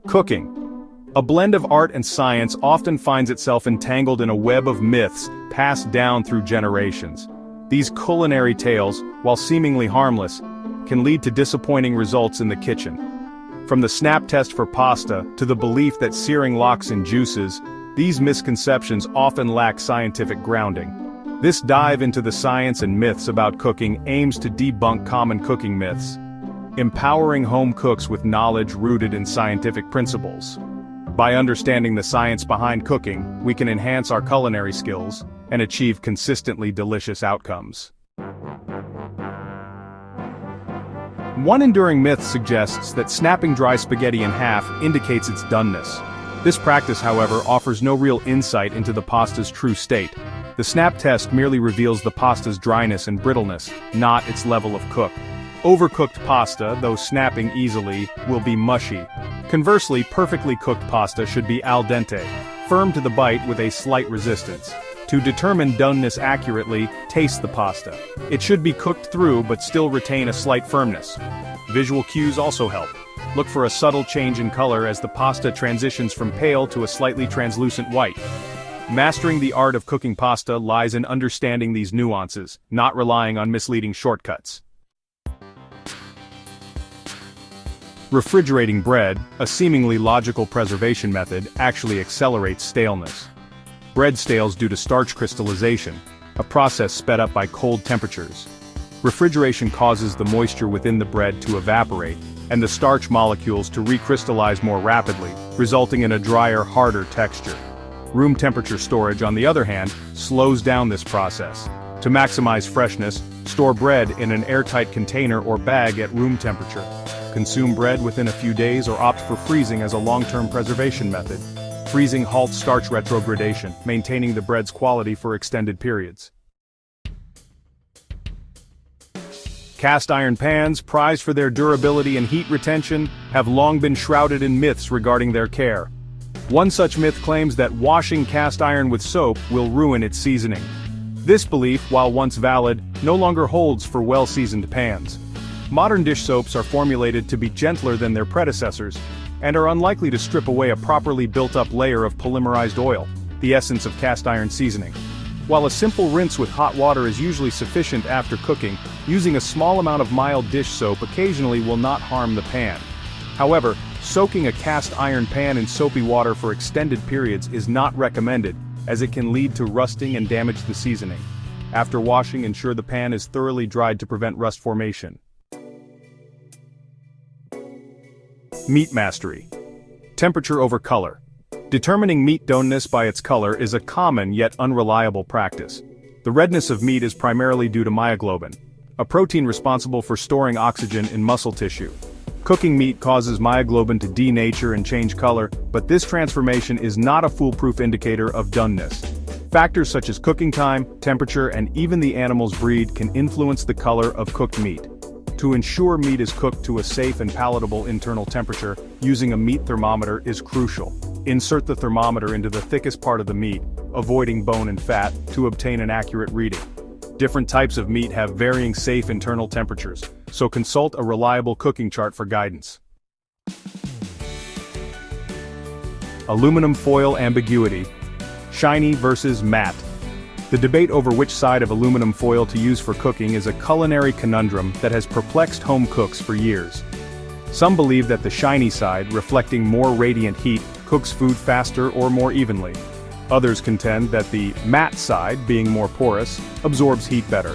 Cooking. A blend of art and science often finds itself entangled in a web of myths passed down through generations. These culinary tales, while seemingly harmless, can lead to disappointing results in the kitchen. From the snap test for pasta to the belief that searing locks in juices, these misconceptions often lack scientific grounding. This dive into the science and myths about cooking aims to debunk common cooking myths, empowering home cooks with knowledge rooted in scientific principles. By understanding the science behind cooking, we can enhance our culinary skills and achieve consistently delicious outcomes. One enduring myth suggests that snapping dry spaghetti in half indicates its doneness. This practice, however, offers no real insight into the pasta's true state. The snap test merely reveals the pasta's dryness and brittleness, not its level of cook. Overcooked pasta, though snapping easily, will be mushy. Conversely, perfectly cooked pasta should be al dente, firm to the bite with a slight resistance. To determine doneness accurately, taste the pasta. It should be cooked through but still retain a slight firmness. Visual cues also help. Look for a subtle change in color as the pasta transitions from pale to a slightly translucent white. Mastering the art of cooking pasta lies in understanding these nuances, not relying on misleading shortcuts. Refrigerating bread, a seemingly logical preservation method, actually accelerates staleness. Bread stales due to starch crystallization, a process sped up by cold temperatures. Refrigeration causes the moisture within the bread to evaporate, and the starch molecules to recrystallize more rapidly, resulting in a drier, harder texture. Room temperature storage, on the other hand, slows down this process. To maximize freshness, store bread in an airtight container or bag at room temperature. Consume bread within a few days or opt for freezing as a long-term preservation method. Freezing halts starch retrogradation, maintaining the bread's quality for extended periods. Cast iron pans, prized for their durability and heat retention, have long been shrouded in myths regarding their care. One such myth claims that washing cast iron with soap will ruin its seasoning. This belief, while once valid, no longer holds for well-seasoned pans. Modern dish soaps are formulated to be gentler than their predecessors, and are unlikely to strip away a properly built-up layer of polymerized oil, the essence of cast iron seasoning. While a simple rinse with hot water is usually sufficient after cooking, using a small amount of mild dish soap occasionally will not harm the pan. However, soaking a cast iron pan in soapy water for extended periods is not recommended, as it can lead to rusting and damage the seasoning. After washing, ensure the pan is thoroughly dried to prevent rust formation. Meat mastery. Temperature over color. Determining meat doneness by its color is a common yet unreliable practice. The redness of meat is primarily due to myoglobin, a protein responsible for storing oxygen in muscle tissue. Cooking meat causes myoglobin to denature and change color, but this transformation is not a foolproof indicator of doneness. Factors such as cooking time, temperature, and even the animal's breed can influence the color of cooked meat. To ensure meat is cooked to a safe and palatable internal temperature, using a meat thermometer is crucial. Insert the thermometer into the thickest part of the meat, avoiding bone and fat, to obtain an accurate reading. Different types of meat have varying safe internal temperatures, so consult a reliable cooking chart for guidance. Aluminum foil ambiguity. Shiny versus matte. The debate over which side of aluminum foil to use for cooking is a culinary conundrum that has perplexed home cooks for years. Some believe that the shiny side, reflecting more radiant heat, cooks food faster or more evenly. Others contend that the matte side, being more porous, absorbs heat better.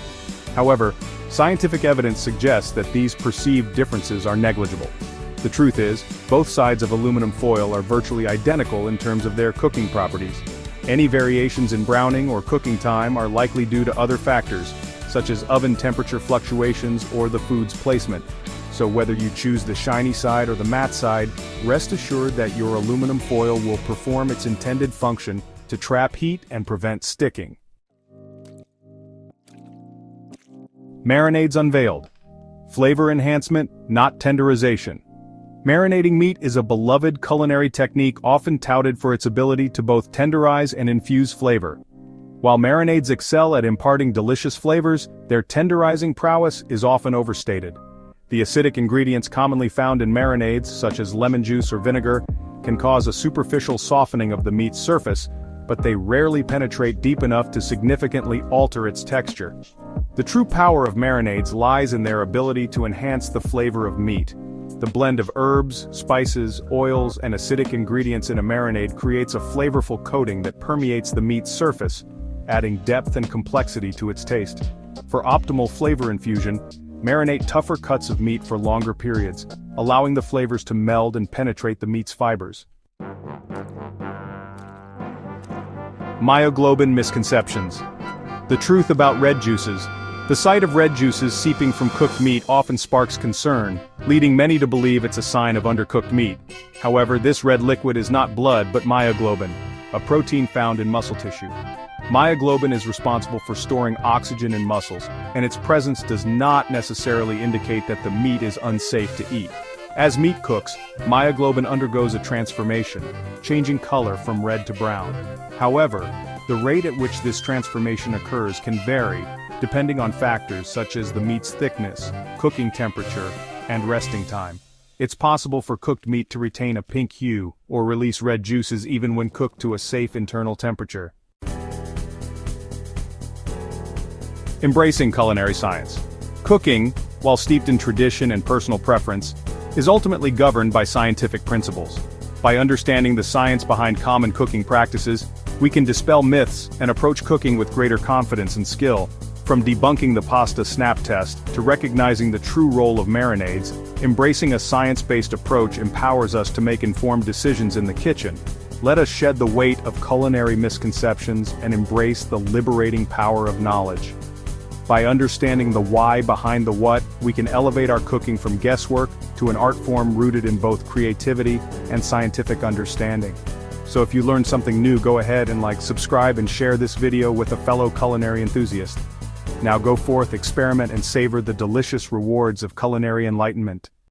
However, scientific evidence suggests that these perceived differences are negligible. The truth is, both sides of aluminum foil are virtually identical in terms of their cooking properties. Any variations in browning or cooking time are likely due to other factors, such as oven temperature fluctuations or the food's placement. So whether you choose the shiny side or the matte side, rest assured that your aluminum foil will perform its intended function to trap heat and prevent sticking. Marinades unveiled. Flavor enhancement, not tenderization. Marinating meat is a beloved culinary technique often touted for its ability to both tenderize and infuse flavor. While marinades excel at imparting delicious flavors, their tenderizing prowess is often overstated. The acidic ingredients commonly found in marinades, such as lemon juice or vinegar, can cause a superficial softening of the meat's surface, but they rarely penetrate deep enough to significantly alter its texture. The true power of marinades lies in their ability to enhance the flavor of meat. The blend of herbs, spices, oils, and acidic ingredients in a marinade creates a flavorful coating that permeates the meat's surface, adding depth and complexity to its taste. For optimal flavor infusion, marinate tougher cuts of meat for longer periods, allowing the flavors to meld and penetrate the meat's fibers. Myoglobin misconceptions. The truth about red juices. The sight of red juices seeping from cooked meat often sparks concern, leading many to believe it's a sign of undercooked meat. However, this red liquid is not blood but myoglobin, a protein found in muscle tissue. Myoglobin is responsible for storing oxygen in muscles, and its presence does not necessarily indicate that the meat is unsafe to eat. As meat cooks, myoglobin undergoes a transformation, changing color from red to brown. However, the rate at which this transformation occurs can vary, depending on factors such as the meat's thickness, cooking temperature, and resting time. It's possible for cooked meat to retain a pink hue or release red juices even when cooked to a safe internal temperature. Embracing culinary science. Cooking, while steeped in tradition and personal preference, is ultimately governed by scientific principles. By understanding the science behind common cooking practices, we can dispel myths and approach cooking with greater confidence and skill. From debunking the pasta snap test to recognizing the true role of marinades, embracing a science-based approach empowers us to make informed decisions in the kitchen. Let us shed the weight of culinary misconceptions and embrace the liberating power of knowledge. By understanding the why behind the what, we can elevate our cooking from guesswork to an art form rooted in both creativity and scientific understanding. So if you learned something new, go ahead and subscribe and share this video with a fellow culinary enthusiast. Now go forth, experiment, and savor the delicious rewards of culinary enlightenment.